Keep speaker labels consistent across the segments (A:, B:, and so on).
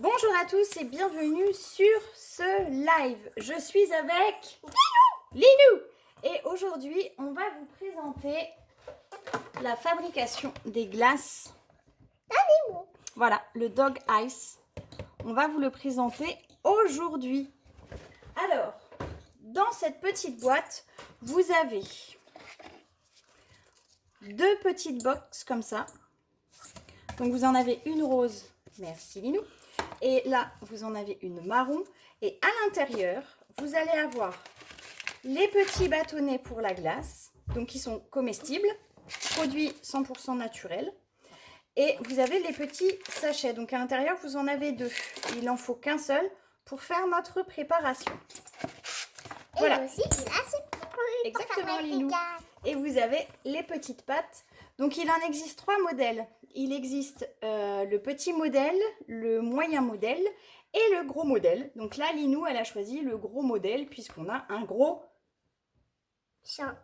A: Bonjour à tous et bienvenue sur ce live. Je suis avec Linou. Et aujourd'hui, on va vous présenter la fabrication des glaces. Voilà, le Dog Ice. On va vous le présenter aujourd'hui. Alors, dans cette petite boîte, vous avez deux petites box comme ça. Donc vous en avez une rose, merci Linou. Et là, vous en avez une marron. Et à l'intérieur, vous allez avoir les petits bâtonnets pour la glace, donc qui sont comestibles, produits 100% naturels. Et vous avez les petits sachets. Donc à l'intérieur, vous en avez deux. Il n'en faut qu'un seul pour faire notre préparation. Voilà.
B: Et aussi, il a ce petit truc.
A: Exactement, Linou. Et vous avez les petites pattes. Donc il en existe trois modèles. Il existe le petit modèle, le moyen modèle et le gros modèle. Donc là, Linou, elle a choisi le gros modèle puisqu'on a un gros
B: chien.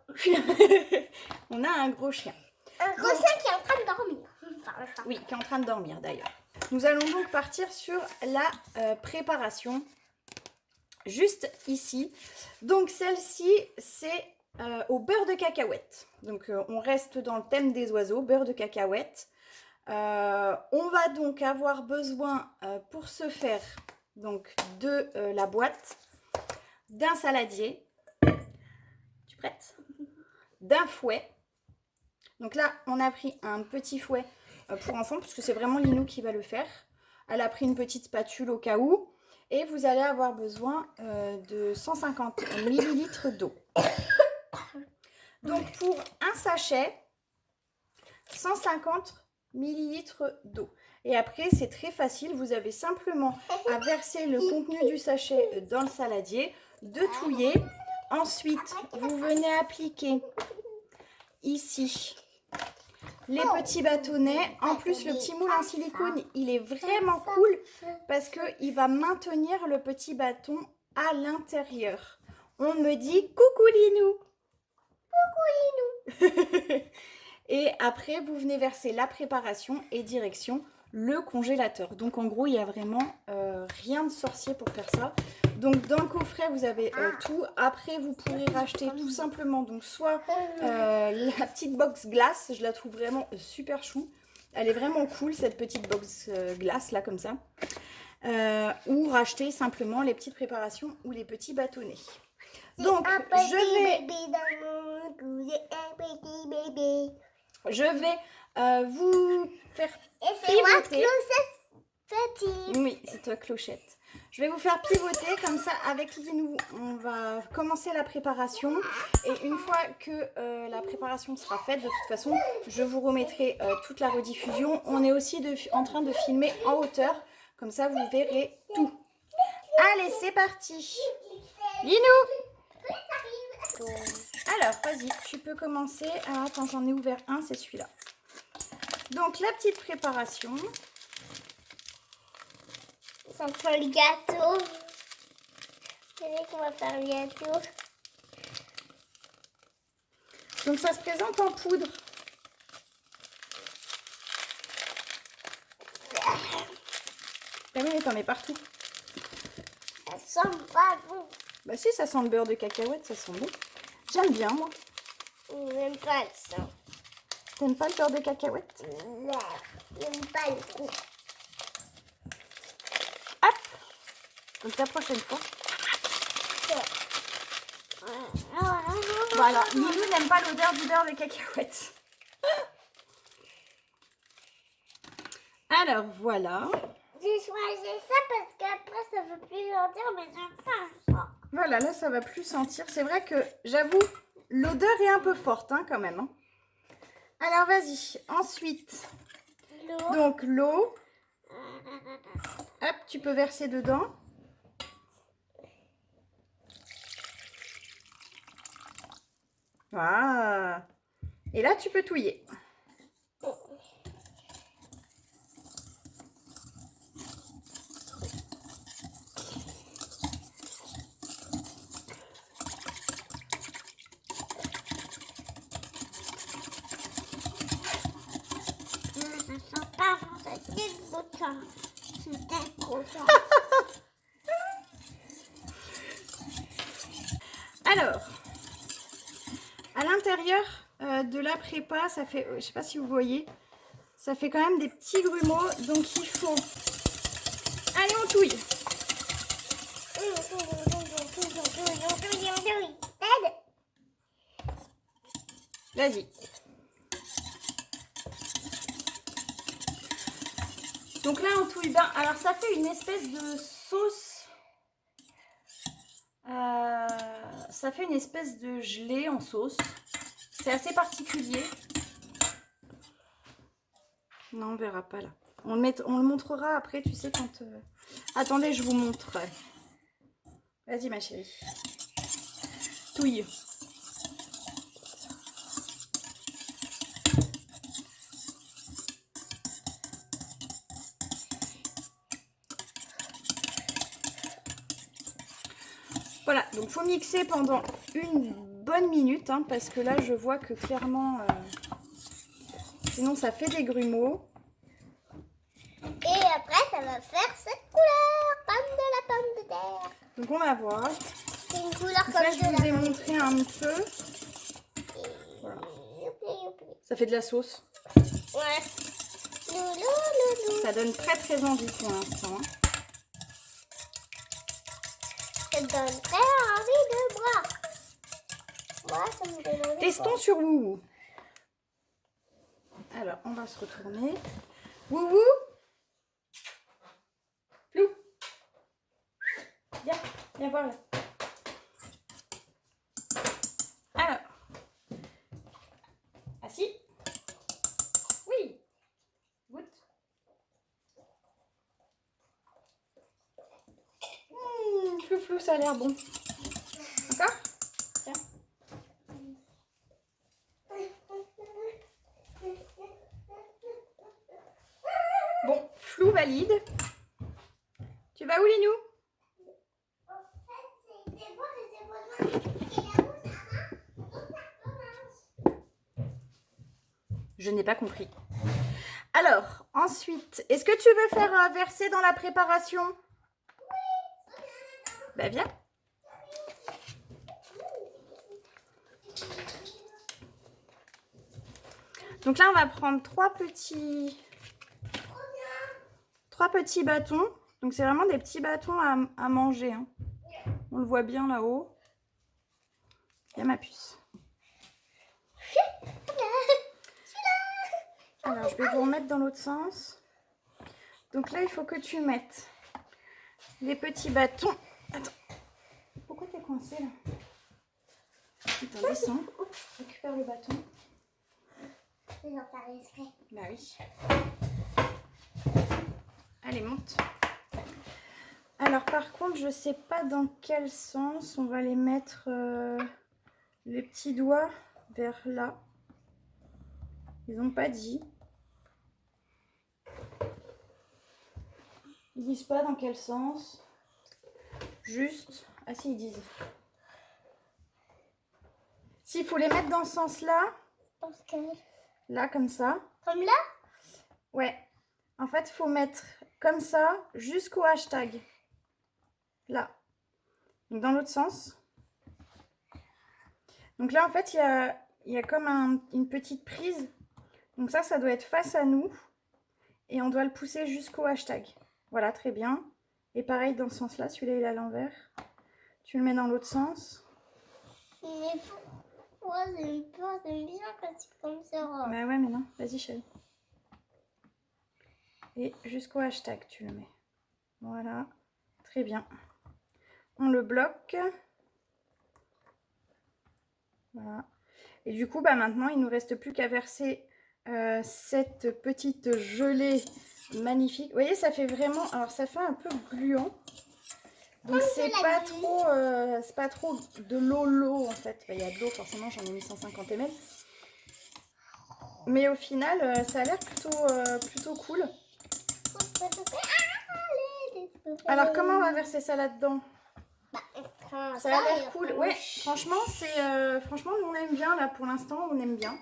A: On a un gros chien.
B: Un gros chien qui est en train de dormir.
A: Oui, qui est en train de dormir d'ailleurs. Nous allons donc partir sur la préparation juste ici. Donc celle-ci, c'est au beurre de cacahuète. Donc on reste dans le thème des oiseaux, beurre de cacahuète. On va donc avoir besoin pour ce faire donc de la boîte, d'un saladier, tu prêtes, d'un fouet. Donc là on a pris un petit fouet pour enfants parce que c'est vraiment Linou qui va le faire. Elle a pris une petite spatule au cas où et vous allez avoir besoin de 150 ml d'eau. Donc pour un sachet, 150 millilitres d'eau. Et après, c'est très facile. Vous avez simplement à verser le contenu du sachet dans le saladier, de touiller. Ensuite, vous venez appliquer ici les petits bâtonnets. En plus, le petit moule en silicone, il est vraiment cool parce qu'il va maintenir le petit bâton à l'intérieur. On me dit coucou Linou. Coucou Linou. Et après, vous venez verser la préparation et direction le congélateur. Donc en gros, il n'y a vraiment rien de sorcier pour faire ça. Donc dans le coffret, vous avez tout. Après, vous pourrez racheter tout simplement donc soit la petite box glace. Je la trouve vraiment super chou. Elle est vraiment cool, cette petite box glace là comme ça. Ou racheter simplement les petites préparations ou les petits bâtonnets. Donc je vais vous faire pivoter. Oui, c'est toi Clochette. Je vais vous faire pivoter comme ça avec Linou. On va commencer la préparation. Et une fois que la préparation sera faite, de toute façon, je vous remettrai toute la rediffusion. On est aussi en train de filmer en hauteur. Comme ça, vous verrez tout. Allez, c'est parti. Linou. Alors, vas-y, tu peux commencer. Ah, attends, j'en ai ouvert un, c'est celui-là. Donc, la petite préparation.
B: Ça fait le gâteau. Vous savez qu'on va faire le gâteau.
A: Donc, ça se présente en poudre. Ah oui, mais t'en mets partout.
B: Ça sent pas bon.
A: Bah si, ça sent le beurre de cacahuète, ça sent bon. J'aime bien, moi.
B: J'aime pas ça.
A: T'aimes pas le beurre de cacahuète?
B: Non, j'aime pas le goût.
A: Hop. Donc la prochaine fois. Voilà, Linou n'aime pas l'odeur du beurre de cacahuète. Alors voilà.
B: J'ai choisi ça parce qu'après ça ne veut plus sentir, mais j'aime pas ça.
A: Voilà, là ça va plus sentir. C'est vrai que j'avoue, l'odeur est un peu forte hein, quand même. Hein. Alors vas-y, ensuite, donc l'eau. Hop, tu peux verser dedans. Voilà. Et là tu peux touiller.
B: Ça sent pas bon, ça tient de bouton. trop ça.
A: Alors, à l'intérieur de la prépa, ça fait, je sais pas si vous voyez, ça fait quand même des petits grumeaux. Donc il faut... Allez, on touille. Vas-y. Donc là, on touille bien. Alors, ça fait une espèce de sauce. Ça fait une espèce de gelée en sauce. C'est assez particulier. Non, on verra pas là. On le montrera après, tu sais, quand... Attendez, je vous montre. Vas-y, ma chérie. Touille. Voilà, donc il faut mixer pendant une bonne minute, hein, parce que là, je vois que clairement, sinon ça fait des grumeaux.
B: Et après, ça va faire cette couleur, comme de la pomme de terre.
A: Donc on va voir.
B: C'est une couleur
A: Donc
B: comme
A: là,
B: de
A: je
B: la
A: vous ai
B: pomme.
A: montré un peu. Voilà. Ça fait de la sauce.
B: Ouais. Loulou.
A: Ça donne très très envie pour l'instant.
B: Ça donne très envie de boire. Moi, ça me donne envie.
A: Testons sur Woowoo. Alors, on va se retourner. Woowoo. Flou. Viens voir là. Alors. Assis. Oui. Goûte. Flou, ça a l'air bon. Encore? Tiens. Bon, flou valide. Tu vas où, Linou? Je n'ai pas compris. Alors, ensuite, est-ce que tu veux faire verser dans la préparation? Bah viens. Donc là, on va prendre trois petits bâtons. Donc c'est vraiment des petits bâtons à manger, hein. On le voit bien là-haut. Il y a ma puce. Alors, je vais vous remettre dans l'autre sens. Donc là, il faut que tu mettes les petits bâtons. Attends. Pourquoi t'es coincé là? Attends, descends. Récupère le bâton.
B: Je vais en faire exprès.
A: Bah oui. Allez, monte. Alors, par contre, je sais pas dans quel sens on va les mettre les petits doigts vers là. Ils n'ont pas dit. Ils disent pas dans quel sens. Juste. Ah si, ils disent. S'il faut les mettre dans ce sens-là.
B: Parce que...
A: Là, comme ça.
B: Comme là?
A: Ouais. En fait, il faut mettre comme ça jusqu'au hashtag. Là. Donc, dans l'autre sens. Donc là, en fait, il y a comme une petite prise. Donc ça doit être face à nous. Et on doit le pousser jusqu'au hashtag. Voilà, très bien. Et pareil, dans ce sens-là, celui-là, il est à l'envers. Tu le mets dans l'autre sens.
B: Mais pourquoi j'aime pas? J'aime bien quand c'est comme ça.
A: Bah ouais, mais non. Vas-y, chérie. Et jusqu'au hashtag, tu le mets. Voilà. Très bien. On le bloque. Voilà. Et du coup, bah maintenant, il ne nous reste plus qu'à verser cette petite gelée magnifique. Vous voyez, ça fait vraiment... Alors, ça fait un peu gluant. Donc, c'est pas trop de l'eau en fait. Il y a de l'eau, forcément, j'en ai mis 150 ml. Mais au final, ça a l'air plutôt cool. Alors, comment on va verser ça là-dedans? Ça a l'air cool. Ouais, franchement, franchement, nous, on aime bien, là, pour l'instant, on aime bien.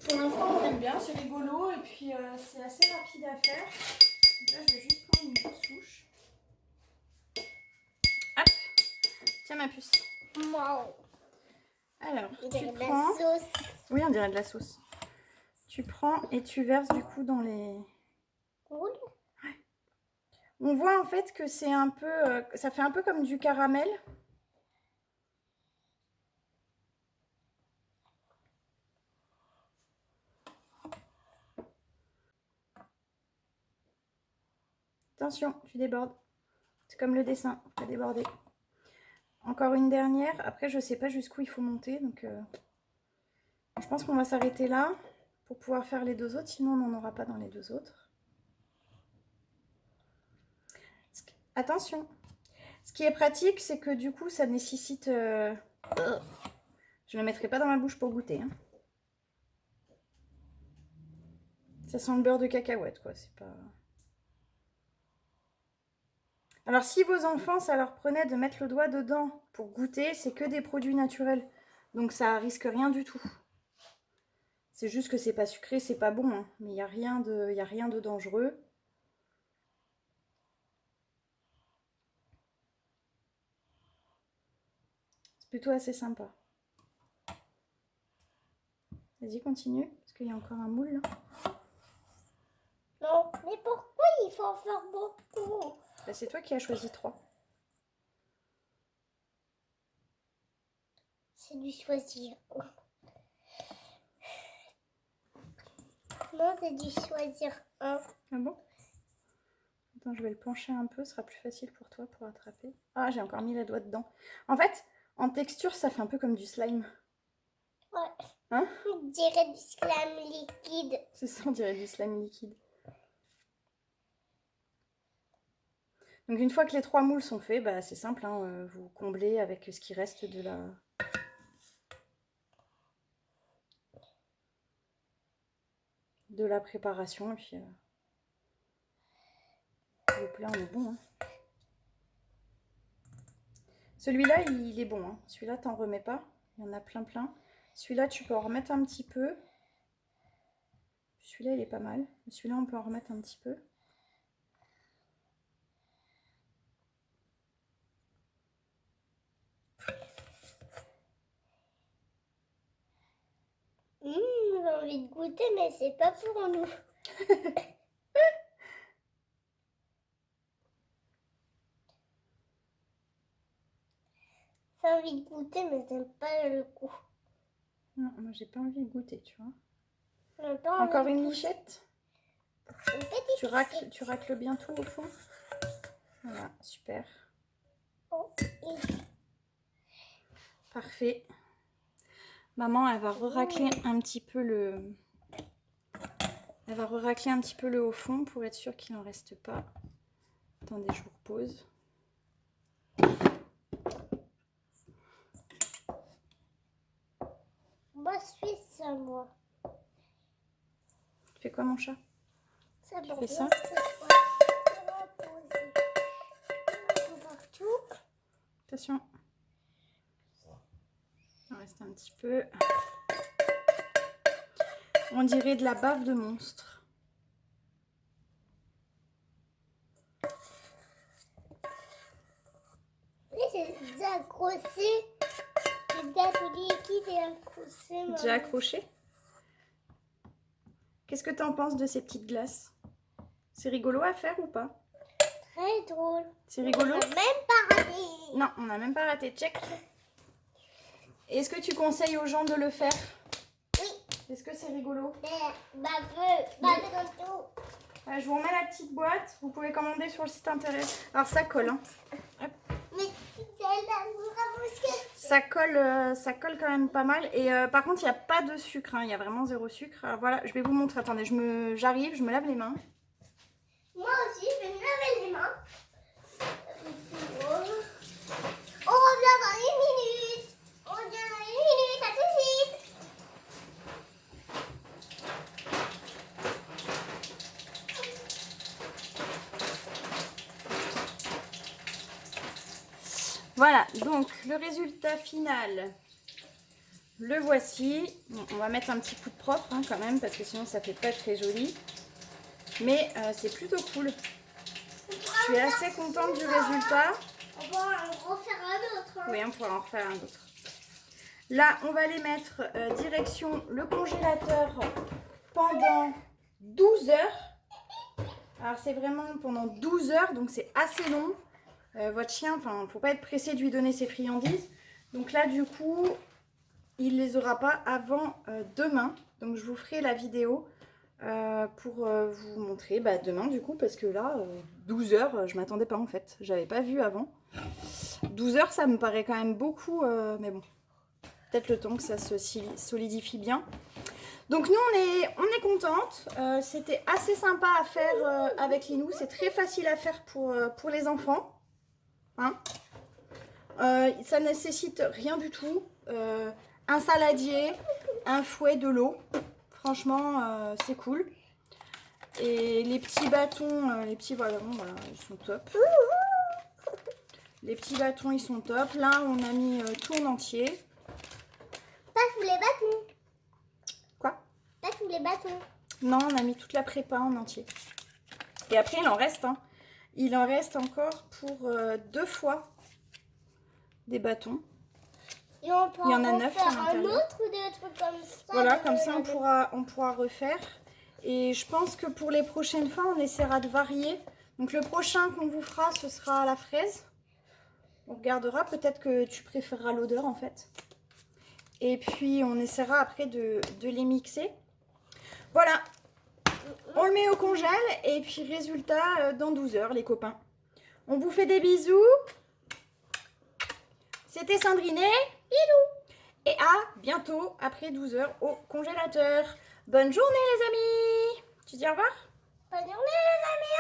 A: Pour l'instant, on aime bien, c'est rigolo et puis c'est assez rapide à faire. Donc là, je vais juste prendre une grosse couche. Hop, tiens ma puce.
B: Wow.
A: Alors,
B: On
A: tu
B: dirait de
A: prends...
B: la sauce.
A: Oui, on dirait de la sauce. Tu prends et tu verses du coup dans les...
B: Cool.
A: On voit en fait que c'est un peu... ça fait un peu comme du caramel. Attention, tu débordes. C'est comme le dessin, faut pas déborder. Encore une dernière. Après, je sais pas jusqu'où il faut monter. Donc, je pense qu'on va s'arrêter là pour pouvoir faire les deux autres. Sinon, on n'en aura pas dans les deux autres. Attention. Ce qui est pratique, c'est que du coup, ça nécessite... je ne le mettrai pas dans ma bouche pour goûter. Hein. Ça sent le beurre de cacahuète, quoi. C'est pas... Alors, si vos enfants, ça leur prenait de mettre le doigt dedans pour goûter, c'est que des produits naturels. Donc, ça risque rien du tout. C'est juste que c'est pas sucré, c'est pas bon. Hein. Mais il n'y a rien de dangereux. C'est plutôt assez sympa. Vas-y, continue. Parce qu'il y a encore un moule, là.
B: Non, mais pourquoi il faut en faire beaucoup?
A: Bah, c'est toi qui as choisi 3.
B: C'est dû choisir. Non, c'est dû choisir un.
A: Ah bon? Attends, je vais le pencher un peu, ce sera plus facile pour toi pour attraper. Ah, j'ai encore mis les doigts dedans. En fait, en texture, ça fait un peu comme du slime.
B: Ouais.
A: Hein?
B: On dirait du slime liquide.
A: C'est ça, on dirait du slime liquide. Donc une fois que les 3 moules sont faits, bah, c'est simple, hein, vous comblez avec ce qui reste de la préparation. Et puis le plat, on est bon. Hein. Celui-là, il est bon. Hein. Celui-là, t'en remets pas. Il y en a plein. Celui-là, tu peux en remettre un petit peu. Celui-là, il est pas mal. Celui-là, on peut en remettre un petit peu.
B: J'ai envie de goûter, mais c'est pas pour nous. J'ai envie de goûter, mais j'aime pas le goût.
A: Non, moi, j'ai pas envie de goûter, tu vois.
B: Pas
A: Encore une lichette.
B: Une petite
A: Tu racles bien tout au fond. Voilà, super.
B: Oh,
A: Parfait. Maman, elle va racler un petit peu le... Elle va racler un petit peu le haut fond pour être sûre qu'il n'en reste pas. Attendez, je vous repose.
B: Moi, je suis ça, moi.
A: Tu fais quoi, mon chat?
B: Ça,
A: Tu fais ça? Attention. Il en reste un petit peu. On dirait de la bave de monstre.
B: C'est déjà accroché. C'est déjà tout liquide et accroché.
A: Déjà accroché? Qu'est-ce que tu en penses de ces petites glaces? C'est rigolo à faire ou pas?
B: Très drôle.
A: C'est rigolo?
B: On n'a même pas raté.
A: Non, on n'a même pas raté. Check. Est-ce que tu conseilles aux gens de le faire?
B: Oui.
A: Est-ce que c'est rigolo?
B: Dans tout.
A: Je vous remets la petite boîte. Vous pouvez commander sur le site internet. Alors ça colle. Hein. Hop.
B: Mais
A: Ça colle quand même pas mal. Et par contre, il n'y a pas de sucre. Hein. Il y a vraiment 0 sucre. Alors voilà, je vais vous montrer. Attendez, j'arrive, je me lave les mains.
B: Moi aussi, je vais me laver les mains. On revient dans une minute. On revient dans une minute. À tout de suite.
A: Voilà, donc le résultat final. Le voici. Bon, on va mettre un petit coup de propre hein, quand même parce que sinon ça fait pas très joli. Mais c'est plutôt cool. Je suis assez contente du résultat.
B: On va en refaire un autre. Hein.
A: Oui, on pourra en refaire un autre. Là, on va les mettre direction le congélateur pendant 12 heures. Alors, c'est vraiment pendant 12 heures, donc c'est assez long. Votre chien, il ne faut pas être pressé de lui donner ses friandises. Donc là, du coup, il ne les aura pas avant demain. Donc, je vous ferai la vidéo pour vous montrer demain, du coup, parce que là, 12 heures, je ne m'attendais pas en fait. Je n'avais pas vu avant. 12 heures, ça me paraît quand même beaucoup, mais bon. Peut-être le temps que ça se solidifie bien. Donc nous, on est contente. C'était assez sympa à faire avec Linou. C'est très facile à faire pour les enfants. Hein, ça nécessite rien du tout. Un saladier, un fouet, de l'eau. Franchement, c'est cool. Et les petits bâtons, les petits voilà, ils sont top. Les petits bâtons, ils sont top. Là, on a mis tout en entier.
B: Pas tous les bâtons.
A: Quoi?
B: Pas tous les bâtons.
A: Non, on a mis toute la prépa en entier. Et après, il en reste. Hein. Il en reste encore pour 2 fois des bâtons.
B: Et on pourra
A: Il y en a 9 à
B: faire un
A: l'intérieur.
B: autre ou des trucs comme ça.
A: Voilà, comme ça, on pourra refaire. Et je pense que pour les prochaines fois, on essaiera de varier. Donc, le prochain qu'on vous fera, ce sera à la fraise. On regardera. Peut-être que tu préféreras l'odeur, en fait. Et puis, on essaiera après de les mixer. Voilà. On le met au congèle. Et puis, résultat, dans 12 heures, les copains. On vous fait des bisous. C'était Sandrine. Bisous. Et à bientôt, après 12 heures, au congélateur. Bonne journée, les amis. Tu dis au revoir?
B: Bonne journée, les amis.